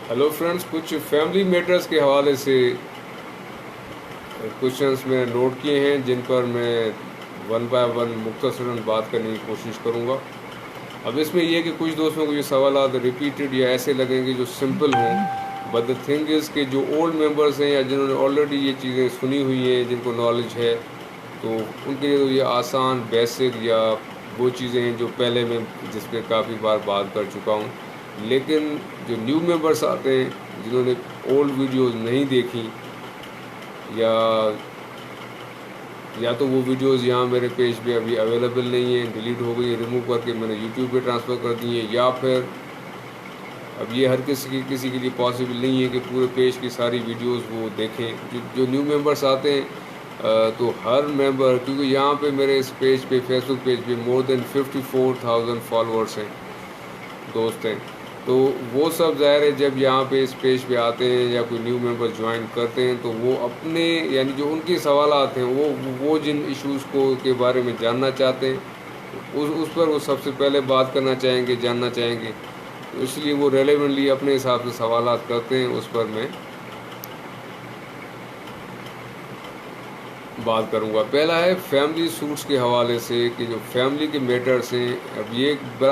Hello friends, کچھ family matters کے حوالے سے کوشچنس میں نے نوٹ کیے ہیں جن پر میں ون بائی ون مختصراً بات کرنے کی کوشش کروں گا۔ اب اس میں یہ کہ کچھ دوستوں کو یہ سوالات ریپیٹڈ یا ایسے لگیں گے جو سمپل ہوں، بٹ دا تھنگ از کہ جو اولڈ ممبرس ہیں یا جنہوں نے آلریڈی یہ چیزیں سنی ہوئی ہیں، جن کو نالج ہے، تو ان کے لیے تو یہ آسان بیسک یا وہ چیزیں ہیں جو پہلے میں جس پہ کافی بار بات کر چکا ہوں۔ لیکن جو نیو ممبرس آتے ہیں جنہوں نے اولڈ ویڈیوز نہیں دیکھی یا تو وہ ویڈیوز یہاں میرے پیج پہ ابھی اویلیبل نہیں ہیں، ڈیلیٹ ہو گئی، ریموو کر کے میں نے یوٹیوب پہ ٹرانسفر کر دی ہیں، یا پھر اب یہ ہر کسی کے لیے پاسبل نہیں ہے کہ پورے پیج کی ساری ویڈیوز وہ دیکھیں۔ جو نیو ممبرس آتے ہیں تو ہر ممبر، کیونکہ یہاں پہ میرے اس پیج پہ، فیس بک پیج پہ مور دین 54,000 فالوورس ہیں، دوست ہیں، تو وہ سب ظاہر ہے جب یہاں پہ اس پیج پہ آتے ہیں یا کوئی نیو ممبر جوائن کرتے ہیں تو وہ اپنے یعنی جو ان کے سوالات ہیں وہ جن ایشوز کے بارے میں جاننا چاہتے ہیں اس پر وہ سب سے پہلے بات کرنا چاہیں گے، جاننا چاہیں گے، تو اس لیے وہ ریلیونٹلی اپنے حساب سے سوالات کرتے ہیں۔ اس پر میں بات کروں گا۔ پہلا ہے فیملی سوٹس کے حوالے سے کہ جو فیملی کے میٹرز ہیں، اب یہ ایک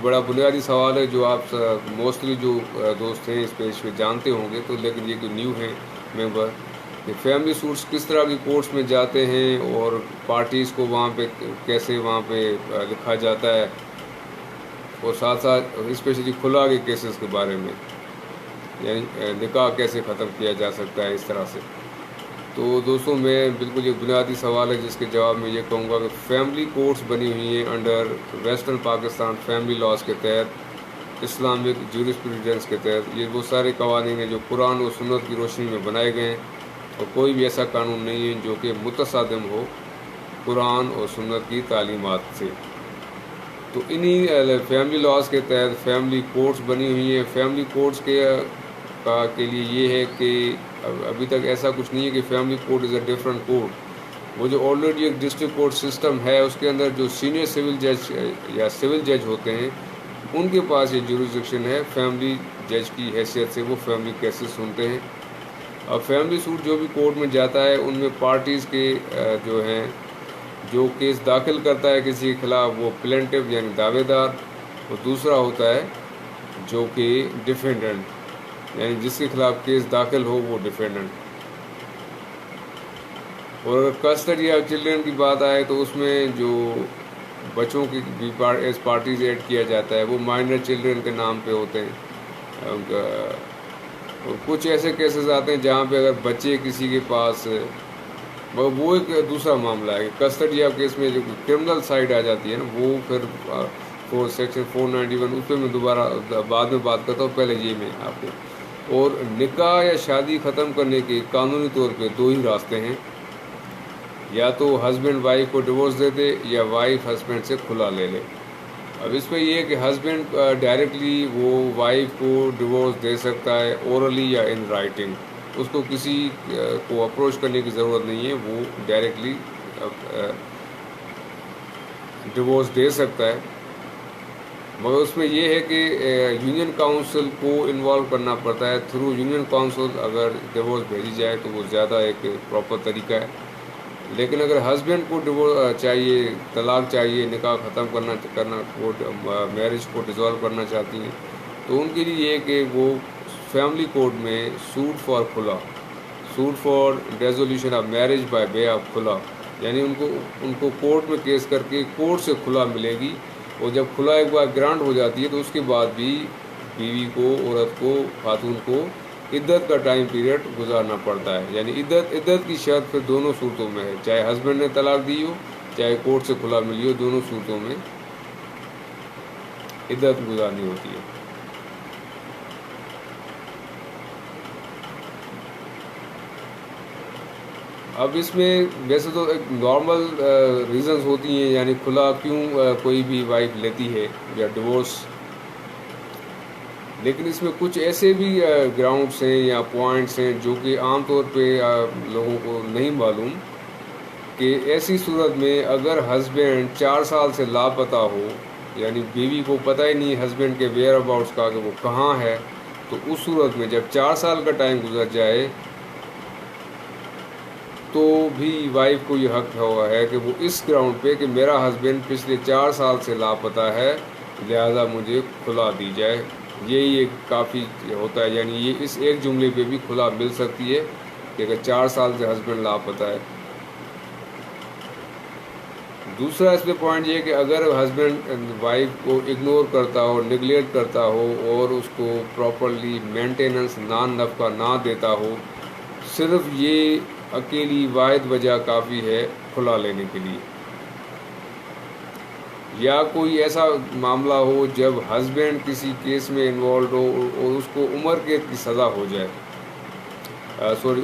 بڑا بنیادی سوال ہے جو آپ موسٹلی جو دوست ہیں اس پیج پہ جانتے ہوں گے، تو لیکن یہ کہ نیو ہیں ممبر، کہ فیملی سوٹس کس طرح کی کورٹس میں جاتے ہیں اور پارٹیز کو وہاں پہ کیسے وہاں پہ لکھا جاتا ہے، اور ساتھ ساتھ اسپیشلی کھلا کے کیسز کے بارے میں، یعنی نکاح کیسے ختم کیا جا سکتا ہے اس طرح سے۔ تو دوستوں، میں بالکل یہ بنیادی سوال ہے جس کے جواب میں یہ کہوں گا کہ فیملی کورٹس بنی ہوئی ہیں under western Pakistan family laws کے تحت، اسلامک جورسپروڈنس کے تحت۔ یہ وہ سارے قوانین ہیں جو قرآن و سنت کی روشنی میں بنائے گئے ہیں، اور کوئی بھی ایسا قانون نہیں ہے جو کہ متصادم ہو قرآن اور سنت کی تعلیمات سے۔ تو انہی فیملی لاز کے تحت فیملی کورٹس بنی ہوئی ہیں۔ فیملی کورٹس کے لیے یہ ہے کہ ابھی تک ایسا کچھ نہیں ہے کہ family court is a different court. وہ جو آلریڈی ایک ڈسٹرکٹ کورٹ سسٹم ہے، اس کے اندر جو سینئر سول جج یا سول جج ہوتے ہیں، ان کے پاس یہ جورسڈکشن ہے فیملی جج کی حیثیت سے، وہ فیملی کیسز سنتے ہیں۔ اب فیملی سوٹ جو بھی کورٹ میں جاتا ہے، ان میں پارٹیز کے جو ہیں، جو کیس داخل کرتا ہے کسی کے خلاف، وہ پلینٹو یعنی دعوے دار، اور دوسرا ہوتا ہے جو کہ ڈیفینڈنٹ، یعنی جس کے خلاف کیس داخل ہو وہ ڈیفینڈنٹ۔ اور اگر کسٹڈی آف چلڈرن کی بات آئے تو اس میں جو بچوں کی بھی ایز پارٹیز ایڈ کیا جاتا ہے، وہ مائنر چلڈرن کے نام پہ ہوتے ہیں ان کا۔ اور کچھ ایسے کیسز آتے ہیں جہاں پہ اگر بچے کسی کے پاس، وہ ایک دوسرا معاملہ ہے کہ کسٹڈی آف کیس میں جو کرمنل سائڈ آ جاتی ہے نا، وہ پھر سیکشن 491، اس پہ میں دوبارہ بعد میں بات کرتا ہوں، پہلے یہ میں آپ کو۔ اور نکاح یا شادی ختم کرنے کے قانونی طور پہ دو ہی راستے ہیں، یا تو ہسبینڈ وائف کو ڈیورس دے دے یا وائف ہسبینڈ سے کھلا لے لے۔ اب اس میں یہ ہے کہ ہسبینڈ ڈائریکٹلی وہ وائف کو ڈیورس دے سکتا ہے، اورلی یا ان رائٹنگ، اس کو کسی کو اپروچ کرنے کی ضرورت نہیں ہے، وہ ڈائریکٹلی ڈیورس دے سکتا ہے۔ مگر اس میں یہ ہے کہ یونین کاؤنسل کو انوالو کرنا پڑتا ہے۔ تھرو یونین کاؤنسل اگر ڈیورس بھیجی جائے تو وہ زیادہ ایک پراپر طریقہ ہے۔ لیکن اگر ہسبینڈ کو ڈیورس چاہیے، طلاق چاہیے، نکاح ختم کرنا میرج کو ڈیزالو کرنا چاہتی ہیں، تو ان کے لیے یہ ہے کہ وہ فیملی کورٹ میں سوٹ فار کھلا، suit for resolution of marriage by way of کھلا، یعنی ان کو کورٹ میں کیس کر کے کورٹ سے کھلا ملے گی۔ اور جب کھلا ایک بار گرانٹ ہو جاتی ہے تو اس کے بعد بھی بیوی کو، عورت کو، خاتون کو عدت کا ٹائم پیریڈ گزارنا پڑتا ہے۔ یعنی عدت کی شرط پھر دونوں صورتوں میں ہے، چاہے ہسبینڈ نے طلاق دی ہو، چاہے کورٹ سے کھلا ملی ہو، دونوں صورتوں میں عدت گزارنی ہوتی ہے۔ اب اس میں ویسے تو ایک نارمل ریزنز ہوتی ہیں، یعنی کھلا کیوں کوئی بھی وائف لیتی ہے یا ڈیورس، لیکن اس میں کچھ ایسے بھی گراؤنڈس ہیں یا پوائنٹس ہیں جو کہ عام طور پہ لوگوں کو نہیں معلوم، کہ ایسی صورت میں اگر ہسبینڈ 4 سال سے لاپتہ ہو، یعنی بیوی کو پتہ ہی نہیں ہسبینڈ کے ویئر اباؤٹس کا کہ وہ کہاں ہے، تو اس صورت میں جب 4 سال کا ٹائم گزر جائے تو بھی وائف کو یہ حق ہوا ہے کہ وہ اس گراؤنڈ پہ کہ میرا ہسبینڈ پچھلے 4 سال سے لاپتہ ہے، لہذا مجھے کھلا دی جائے. یہی ایک کافی ہوتا ہے، یعنی یہ اس ایک جملے پہ بھی کھلا مل سکتی ہے کہ اگر 4 سال سے ہسبینڈ لاپتہ ہے. دوسرا اس پہ پوائنٹ یہ ہے کہ اگر ہسبینڈ وائف کو اگنور کرتا ہو، نگلیکٹ کرتا ہو اور اس کو پراپرلی مینٹیننس نفقہ نہ دیتا ہو، صرف یہ اکیلی واحد وجہ کافی ہے کھلا لینے کے لیے. یا کوئی ایسا معاملہ ہو جب ہسبینڈ کسی کیس میں انوالوڈ ہو اور اس کو عمر قید کی سزا ہو جائے.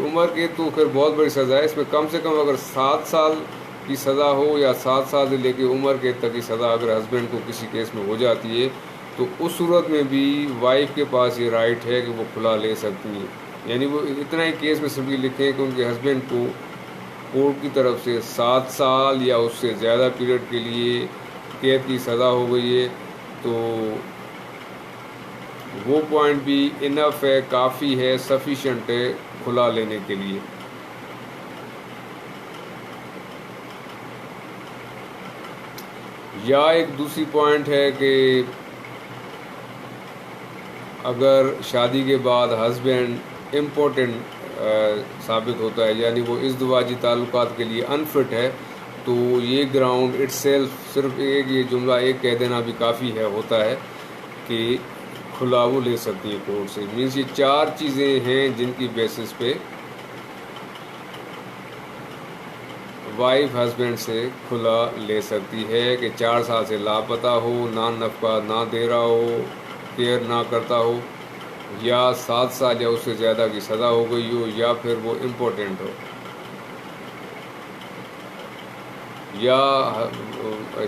عمر قید تو پھر بہت بڑی سزا ہے، اس میں کم سے کم اگر 7 سال کی سزا ہو یا 7 سال سے لے کے عمر قید تک کی سزا اگر ہسبینڈ کو کسی کیس میں ہو جاتی ہے تو اس صورت میں بھی وائف کے پاس یہ رائٹ ہے کہ وہ کھلا لے سکتی ہے. یعنی وہ اتنا ہی کیس میں سمپلی لکھیں کہ ان کے ہسبینڈ کو کورٹ کی طرف سے 7 سال یا اس سے زیادہ پیریڈ کے لیے قید کی سزا ہو گئی ہے، تو وہ پوائنٹ بھی انف ہے، کافی ہے، سفیشینٹ ہے کھلا لینے کے لیے. یا ایک دوسری پوائنٹ ہے کہ اگر شادی کے بعد ہسبینڈ امپورٹنٹ ثابت ہوتا ہے، یعنی وہ ازدواجی تعلقات کے لیے انفٹ ہے، تو یہ گراؤنڈ اٹ سیلف صرف ایک یہ جملہ ایک کہہ دینا بھی کافی ہے ہوتا ہے کہ کھلا وہ لے سکتی ہے کورٹ سے. مینس یہ 4 چیزیں ہیں جن کی بیسس پہ وائف ہسبینڈ سے کھلا لے سکتی ہے کہ 4 سال سے لاپتہ ہو، نفقہ نہ دے رہا ہو، کیئر نہ کرتا ہو، یا 7 سال یا اس سے زیادہ کی سزا ہو گئی ہو، یا پھر وہ امپورٹنٹ ہو، یا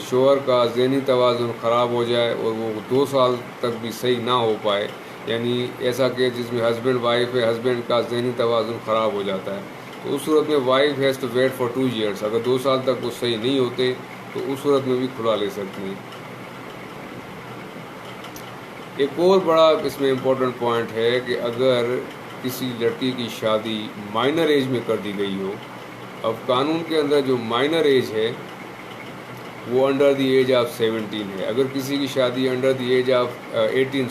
شوہر کا ذہنی توازن خراب ہو جائے اور وہ 2 سال تک بھی صحیح نہ ہو پائے. یعنی ایسا کہ جس میں ہسبینڈ وائف ہے، ہسبینڈ کا ذہنی توازن خراب ہو جاتا ہے، تو اس صورت میں wife has to wait for 2 years. اگر 2 سال تک وہ صحیح نہیں ہوتے تو اس صورت میں بھی کھلا لے سکتی ہیں. ایک اور بڑا اس میں امپورٹنٹ پوائنٹ ہے کہ اگر کسی لڑکی کی شادی مائنر ایج میں کر دی گئی ہو، اب قانون کے اندر جو مائنر ایج ہے وہ انڈر دی ایج آف 17 ہے. اگر کسی کی شادی انڈر دی ایج آف 18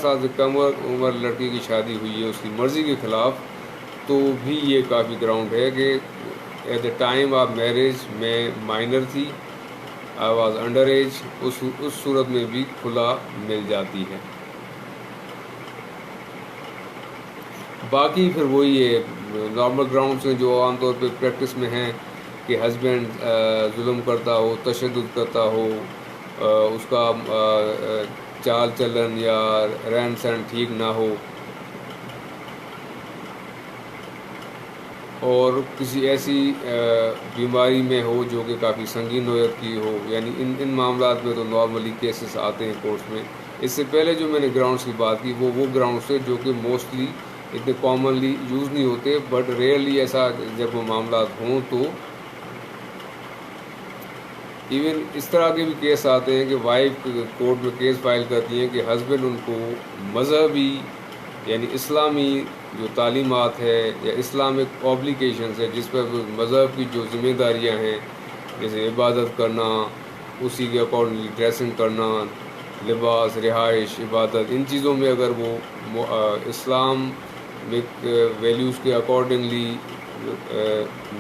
سال سے کم عمر لڑکی کی شادی ہوئی ہے اس کی مرضی کے خلاف، تو بھی یہ کافی گراؤنڈ ہے کہ at the time of marriage میں مائنر تھی، آئی واز انڈر ایج، اس صورت میں بھی کھلا مل جاتی ہے. باقی پھر وہی ہے نارمل گراؤنڈس ہیں جو عام طور پہ پریکٹس میں ہیں کہ ہسبینڈ ظلم کرتا ہو، تشدد کرتا ہو، اس کا چال چلن یا رہن سہن ٹھیک نہ ہو، اور کسی ایسی بیماری میں ہو جو کہ کافی سنگین نوعیت کی ہو. یعنی ان معاملات میں تو نارملی کیسز آتے ہیں کورٹس میں. اس سے پہلے جو میں نے گراؤنڈس کی بات کی وہ گراؤنڈس ہیں جو کہ موسٹلی اتنے کامنلی یوز نہیں ہوتے، بٹ ریئرلی ایسا جب وہ معاملات ہوں تو ایون اس طرح کے بھی کیس آتے ہیں کہ وائف کورٹ میں کیس فائل کرتی ہیں کہ ہسبینڈ ان کو مذہبی یعنی اسلامی جو تعلیمات ہے یا اسلامک اوبلیگیشنز ہے جس پر مذہب کی جو ذمہ داریاں ہیں، جیسے عبادت کرنا، اسی کے اکارڈنگلی ڈریسنگ کرنا، لباس، رہائش، عبادت، ان چیزوں میں اگر وہ اسلامک ویلیوز کے اکارڈنگلی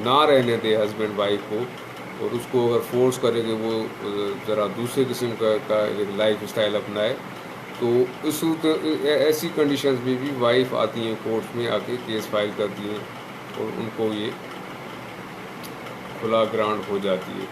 نہ رہنے دے ہسبینڈ وائف کو، اور اس کو اگر فورس کرے کہ وہ ذرا دوسرے قسم کا لائف اسٹائل اپنائے، تو ایسی کنڈیشنز میں بھی وائف آتی ہیں کورٹس میں آ کے کیس فائل کرتی ہیں اور ان کو یہ کھلا گرانٹ ہو جاتی ہے.